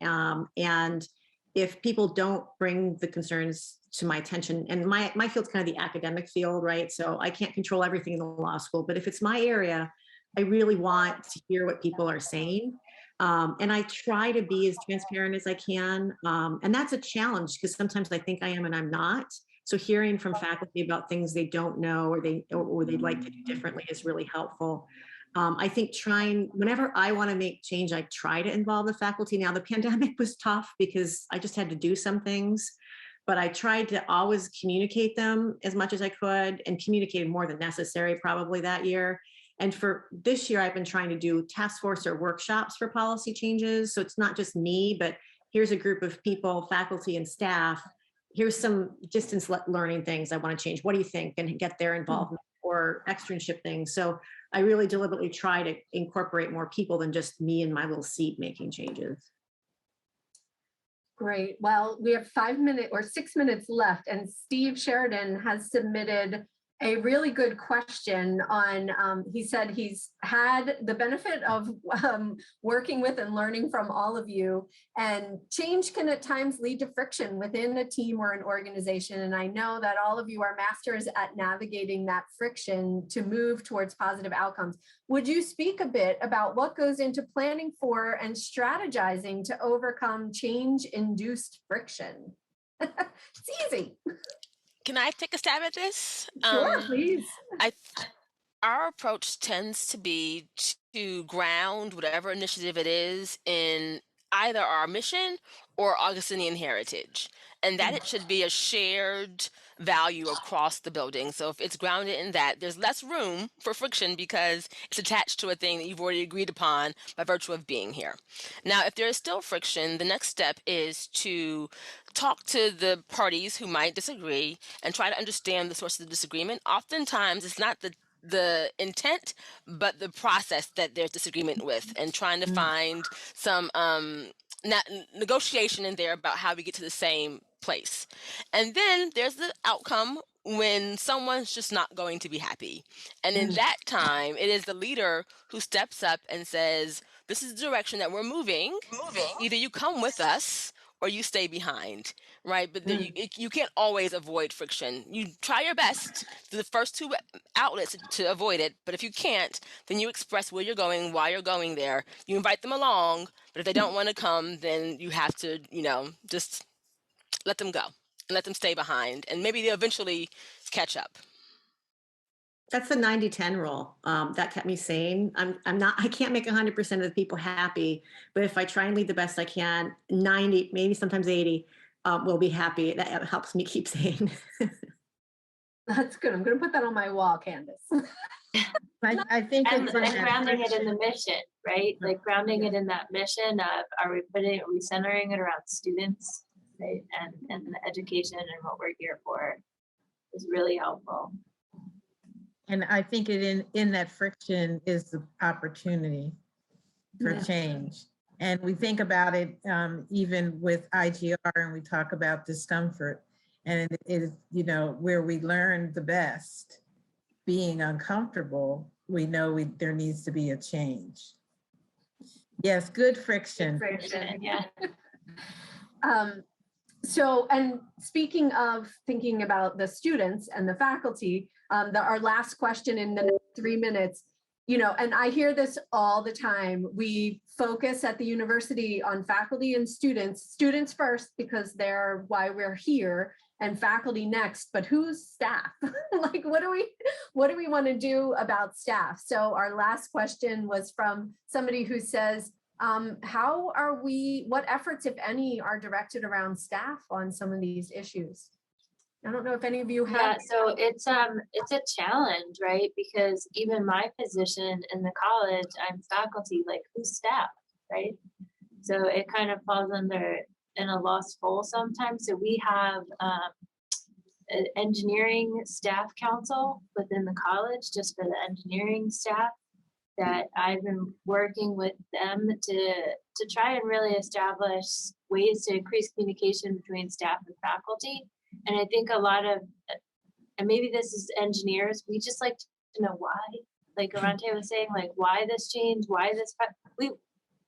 And if people don't bring the concerns to my attention, and my field's kind of the academic field, right? So I can't control everything in the law school, but if it's my area, I really want to hear what people are saying. And I try to be as transparent as I can. And that's a challenge, because sometimes I think I am and I'm not. So hearing from faculty about things they don't know, or they'd like to do differently, is really helpful. I think whenever I want to make change, I try to involve the faculty. Now, the pandemic was tough because I just had to do some things, but I tried to always communicate them as much as I could, and communicated more than necessary probably that year. And for this year, I've been trying to do task force or workshops for policy changes. So it's not just me, but here's a group of people, faculty and staff. Here's some distance learning things I want to change. What do you think? And get their involvement, or externship things. So I really deliberately try to incorporate more people than just me in my little seat making changes. Great. Well, we have 6 minutes left, and Steve Sheridan has submitted a really good question on, he said he's had the benefit of working with and learning from all of you, and change can at times lead to friction within a team or an organization. And I know that all of you are masters at navigating that friction to move towards positive outcomes. Would you speak a bit about what goes into planning for and strategizing to overcome change-induced friction? It's easy. Can I take a stab at this? Sure, please. Our approach tends to be to ground whatever initiative it is in either our mission or Augustinian heritage. and that it should be a shared value across the building. So if it's grounded in that, there's less room for friction because it's attached to a thing that you've already agreed upon by virtue of being here. Now, if there is still friction, the next step is to talk to the parties who might disagree and try to understand the source of the disagreement. Oftentimes, it's not the intent, but the process that there's disagreement with, and trying to find some negotiation in there about how we get to the same place. And then there's the outcome when someone's just not going to be happy. And in that time, it is the leader who steps up and says, this is the direction that we're moving. Either you come with us or you stay behind, right? But you can't always avoid friction. You try your best through the first two outlets to avoid it, but if you can't, then you express where you're going, why you're going there. You invite them along, but if they don't want to come, then you have to, just let them go and let them stay behind, and maybe they'll eventually catch up. That's the 90-10 rule. That kept me sane. I can't make 100% of the people happy, but if I try and lead the best I can, 90, maybe sometimes 80 will be happy. That helps me keep sane. That's good. I'm going to put that on my wall, Candace. I think And it's grounding it in the mission, right? Like grounding it in that mission of, are we centering it around students, right? And the education and what we're here for is really helpful. And I think in that friction is the opportunity for change. And we think about it even with IGR, and we talk about discomfort, and it is, where we learn the best, being uncomfortable, we know there needs to be a change. Yes, good friction. Friction, yeah. So, and speaking of thinking about the students and the faculty, our last question in the next 3 minutes, and I hear this all the time. We focus at the university on faculty and students first, because they're why we're here, and faculty next, but who's staff? Like, what do we want to do about staff? So our last question was from somebody who says, what efforts, if any, are directed around staff on some of these issues? I don't know if any of you have. Yeah, so it's a challenge, right? Because even my position in the college, I'm faculty, like who's staff, right? So it kind of falls in a lost bowl sometimes. So we have an engineering staff council within the college, just for the engineering staff, that I've been working with them to try and really establish ways to increase communication between staff and faculty. And I think a lot of, and maybe this is engineers, we just like to know why. Like Aronte was saying, like, why this change, why this,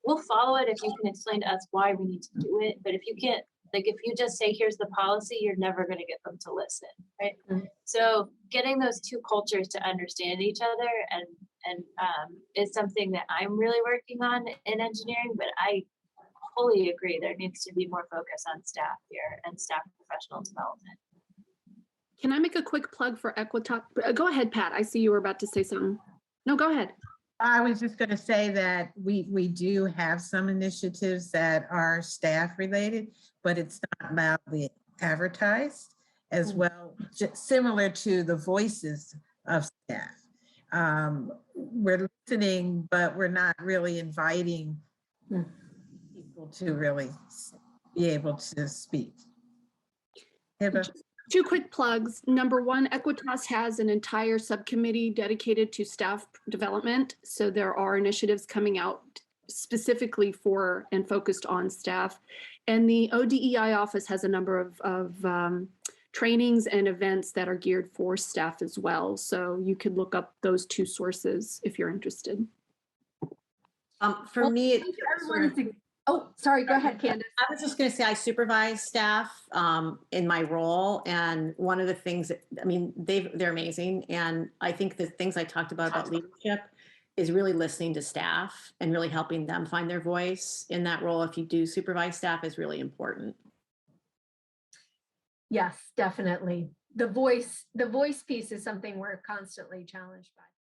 we'll follow it if you can explain to us why we need to do it. But if you can't, like, if you just say, here's the policy, you're never going to get them to listen, right? Mm-hmm. So getting those two cultures to understand each other and is something that I'm really working on in engineering, but I fully agree there needs to be more focus on staff here and staff professional development. Can I make a quick plug for Equitalk? Go ahead, Pat. I see you were about to say something. No, go ahead. I was just going to say that we do have some initiatives that are staff related, but it's not loudly advertised as well, similar to the voices of staff. We're listening, but we're not really inviting people to really be able to speak. Hibba? Two quick plugs. Number one, Equitas has an entire subcommittee dedicated to staff development. So there are initiatives coming out specifically for and focused on staff. And the ODEI office has a number of trainings and events that are geared for staff as well. So you could look up those two sources if you're interested. For me, oh, sorry, go ahead, Candace. I was just going to say I supervise staff in my role. And one of the things, they're amazing. And I think the things I talked about leadership is really listening to staff and really helping them find their voice in that role. If you do supervise staff is really important. Yes, definitely. The voice piece is something we're constantly challenged by.